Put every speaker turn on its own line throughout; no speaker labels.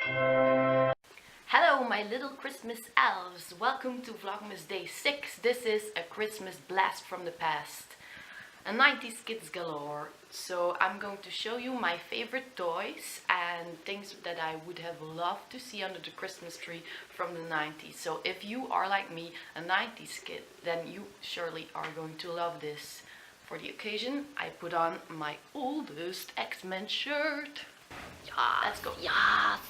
Hello my little Christmas elves, welcome to Vlogmas Day 6. This is a Christmas blast from the past. A 90s kids galore. So I'm going to show you my favorite toys and things that I would have loved to see under the Christmas tree from the 90s. So if you are like me, a 90s kid, then you surely are going to love this. For the occasion, I put on my oldest XMen shirt. Let's go. Yes!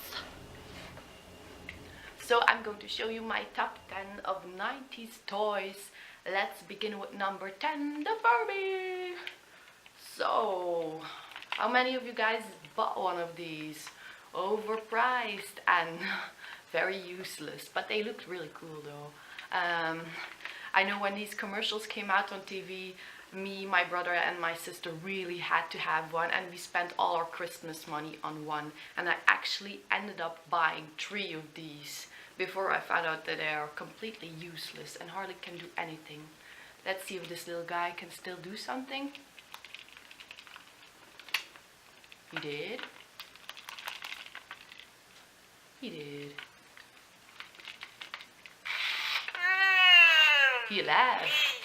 So I'm going to show you my top 10 of 90s toys. Let's begin with number 10, the Furby. So, how many of you guys bought one of these? Overpriced and very useless, but they looked really cool though. I know when these commercials came out on TV, me, my brother and my sister really had to have one, and we spent all our Christmas money on one, and I actually ended up buying 3 of these before I found out that they are completely useless and hardly can do anything. Let's see if this little guy can still do something. He did. He did. He laughed.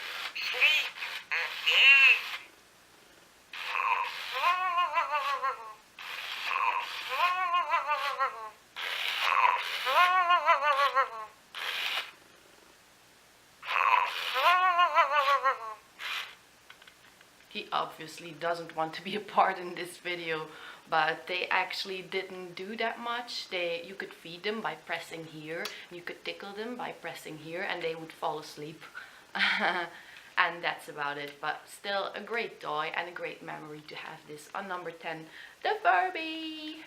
He obviously doesn't want to be a part in this video, but they actually didn't do that much. You could feed them by pressing here, you could tickle them by pressing here, and they would fall asleep. And that's about it, but still a great toy and a great memory to have this on number 10, the Furby.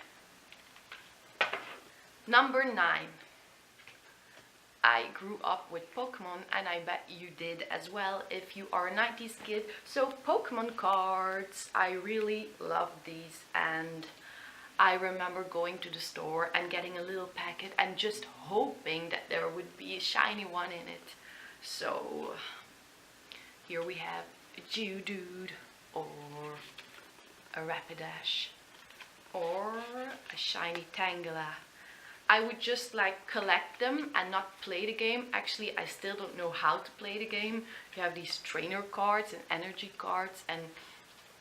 Number 9. I grew up with Pokemon, and I bet you did as well if you are a 90s kid. So Pokemon cards, I really loved these, and I remember going to the store and getting a little packet and just hoping that there would be a shiny one in it. So here we have a Geodude, or a Rapidash, or a shiny Tangela. I would just like collect them and not play the game. Actually, I still don't know how to play the game. You have these trainer cards and energy cards, and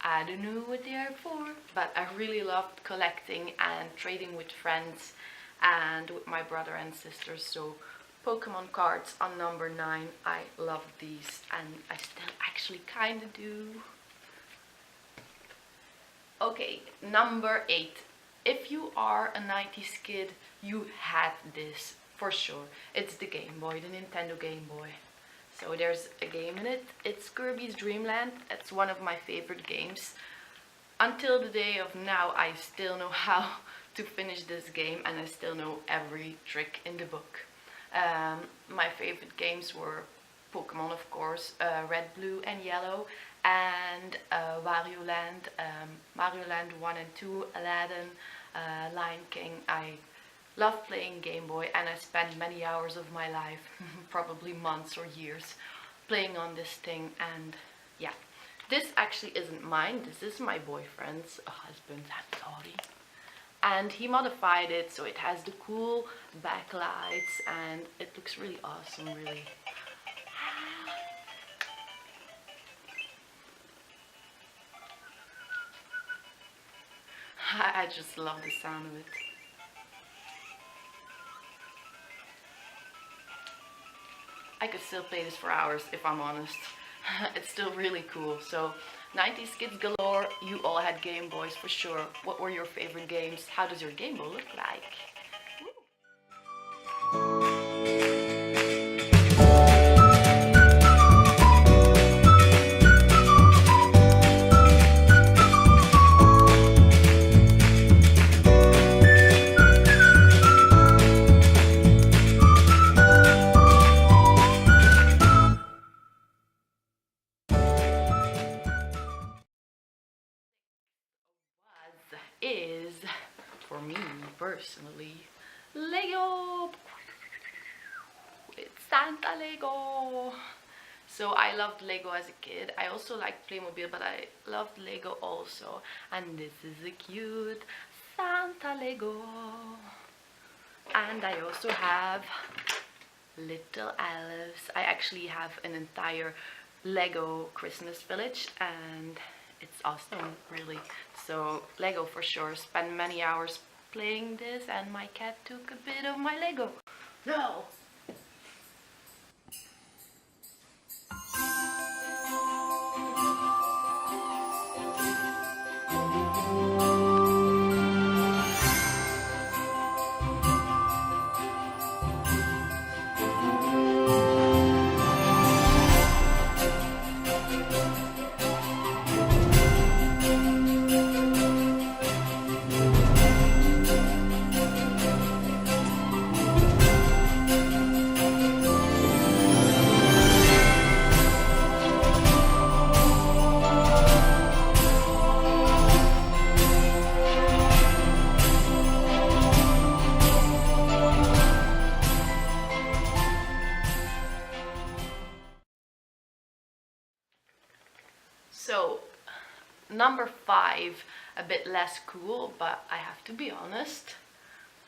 I don't know what they are for. But I really loved collecting and trading with friends and with my brother and sisters. So Pokemon cards on number 9. I love these, and I still actually kind of do. Okay, number 8. If you are a 90s kid, you had this for sure. It's the Game Boy, the Nintendo Game Boy. So there's a game in it. It's Kirby's Dream Land. It's one of my favorite games. Until the day of now, I still know how to finish this game, and I still know every trick in the book. My favorite games were Pokemon, of course, Red, Blue and Yellow, and Wario Land, Mario Land 1 and 2, Aladdin, Lion King. I love playing Game Boy, and I spent many hours of my life, probably months or years, playing on this thing. And yeah, this actually isn't mine, this is my boyfriend's husband, I'm sorry. And he modified it so it has the cool backlights, and it looks really awesome, really. I just love the sound of it. I could still play this for hours if I'm honest. It's still really cool. So 90s kids galore, you all had Game Boys for sure. What were your favorite games? How does your Game Boy look like? Is, for me personally, Lego. It's Santa Lego. So I loved Lego as a kid. I also liked Playmobil, but I loved Lego also. And this is a cute Santa Lego. And I also have little elves. I actually have an entire Lego Christmas village and it's awesome, really. So Lego for sure. Spent many hours playing this and my cat took a bit of my Lego. No! So, number 5, a bit less cool, but I have to be honest.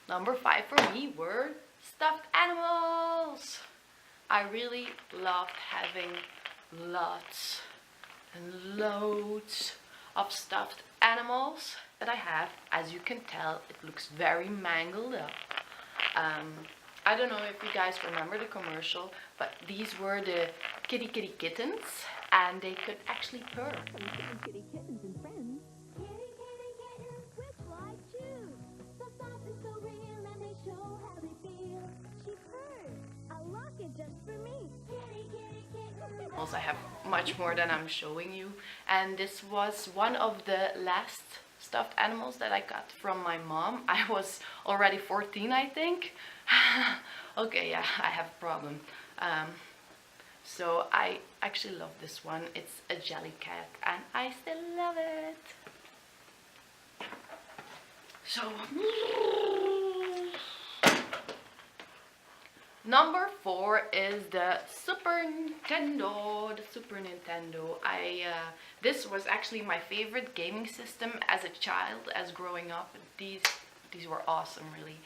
Number 5 for me were stuffed animals. I really loved having lots and loads of stuffed animals that I have. As you can tell, it looks very mangled up. I don't know if you guys remember the commercial, but these were the kitty kittens. And they could actually purr.
Kitty kittens and friends. Kitty kittens, which will I choose? So soft and so real, and they show how they feel. She purrs, a locket just for me. Kitty kittens.
Also, I have much more than I'm showing you. And this was one of the last stuffed animals that I got from my mom. I was already 14, I think. Okay, yeah, I have a problem. So I actually love this one. It's a jelly cat and I still love it. So number 4 is the Super Nintendo. This was actually my favorite gaming system as a child, as growing up. These were awesome, really.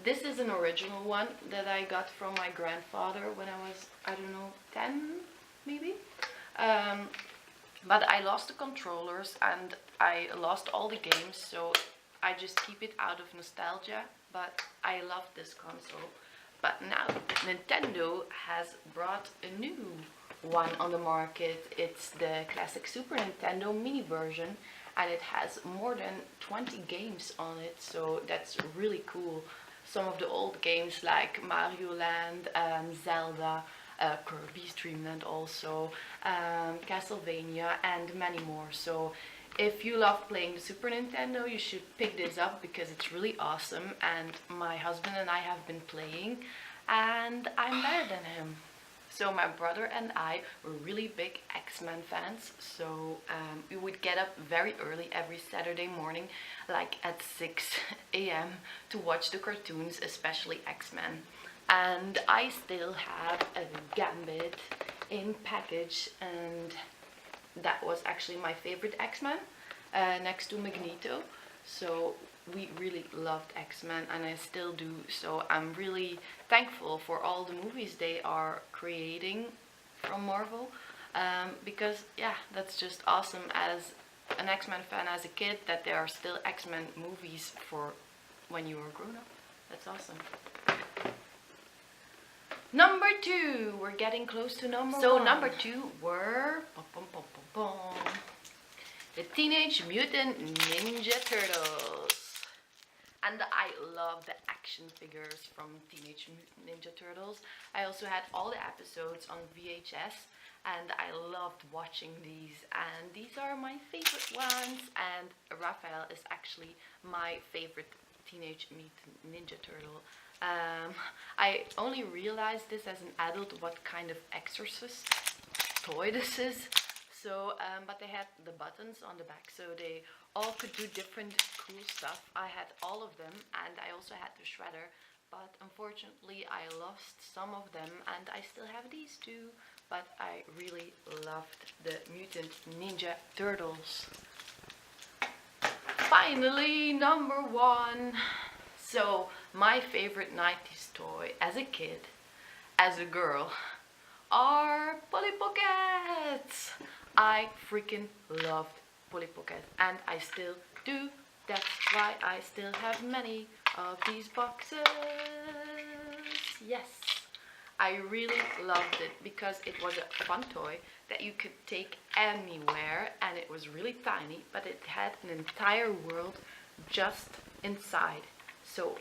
This is an original one that I got from my grandfather when I was, I don't know, 10 maybe. But I lost the controllers and I lost all the games, so I just keep it out of nostalgia. But I love this console. But now Nintendo has brought a new one on the market. It's the classic Super Nintendo mini version. And it has more than 20 games on it, so that's really cool. Some of the old games like Mario Land, Zelda, Kirby's Dream Land also, Castlevania, and many more. So if you love playing the Super Nintendo, you should pick this up because it's really awesome. And my husband and I have been playing, and I'm better than him. So my brother and I were really big X-Men fans, so we would get up very early every Saturday morning, like at 6 a.m. to watch the cartoons, especially X-Men. And I still have a Gambit in package, and that was actually my favorite X-Men, next to Magneto. So we really loved X-Men and I still do, so I'm really thankful for all the movies they are creating from Marvel, because yeah, that's just awesome as an X-Men fan as a kid that there are still X-Men movies for when you were grown up. That's awesome. Number 2, we're getting close to number 1. So number 2 were the Teenage Mutant Ninja Turtles. And I love the action figures from Teenage Mutant Ninja Turtles. I also had all the episodes on VHS and I loved watching these. And these are my favorite ones. And Raphael is actually my favorite Teenage Mutant Ninja Turtle. I only realized this as an adult what kind of exorcist toy this is. So, but they had the buttons on the back, so they all could do different cool stuff. I had all of them, and I also had the shredder, but unfortunately I lost some of them, and I still have these two, but I really loved the Mutant Ninja Turtles. Finally, number 1. So my favorite 90s toy as a kid, as a girl, are Polly Pockets. I freaking loved Polly Pockets, and I still do. That's why I still have many of these boxes. Yes, I really loved it because it was a fun toy that you could take anywhere, and it was really tiny, but it had an entire world just inside. So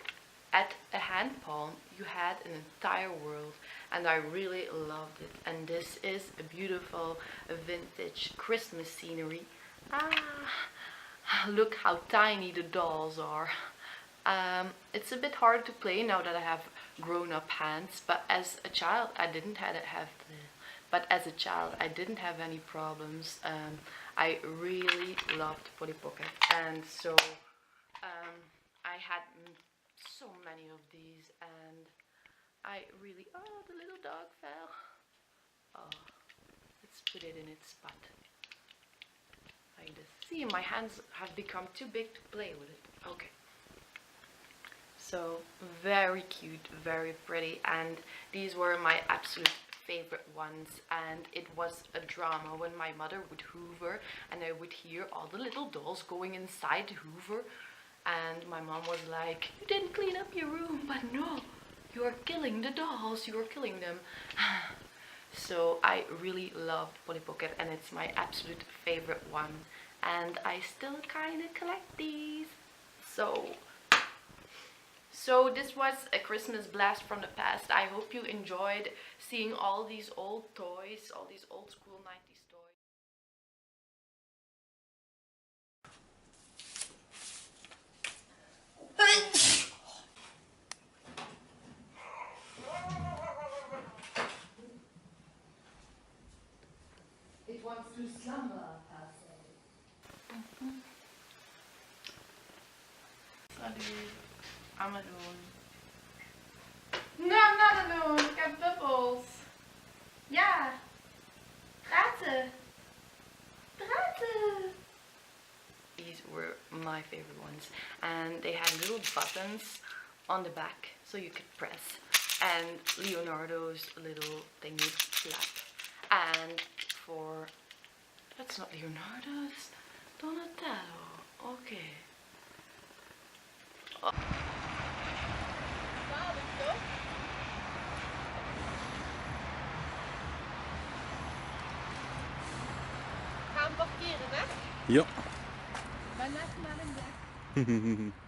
at a hand palm you had an entire world, and I really loved it. And this is a beautiful vintage Christmas scenery. Look how tiny the dolls are. It's a bit hard to play now that I have grown-up hands, but as a child I didn't have any problems. I really loved Polly Pocket, and so I had so many of these, and I really, oh, the little dog fell. Oh, let's put it in its spot like this. See, my hands have become too big to play with it. Okay. So very cute, very pretty, and these were my absolute favorite ones. And it was a drama when my mother would hoover and I would hear all the little dolls going inside the hoover, and my mom was like, you didn't clean up your room. But no, you are killing the dolls, you are killing them. So I really loved Polly Pocket, and it's my absolute favorite one, and I still kind of collect these. So this was a Christmas blast from the past. I hope you enjoyed seeing all these old toys, all these old school 90s toys. It wants to slumber, I'll say. Salut. I'm alone. No, I'm not alone. Look at Bubbles. Yeah. Praten. Praten. These were my favorite ones. And they had little buttons on the back so you could press. And Leonardo's little thing would flap. And for... That's not Leonardo's. Donatello. Okay. Oh.
Gaan parkeren, hè?
Ja.
Daarnaast naar een black.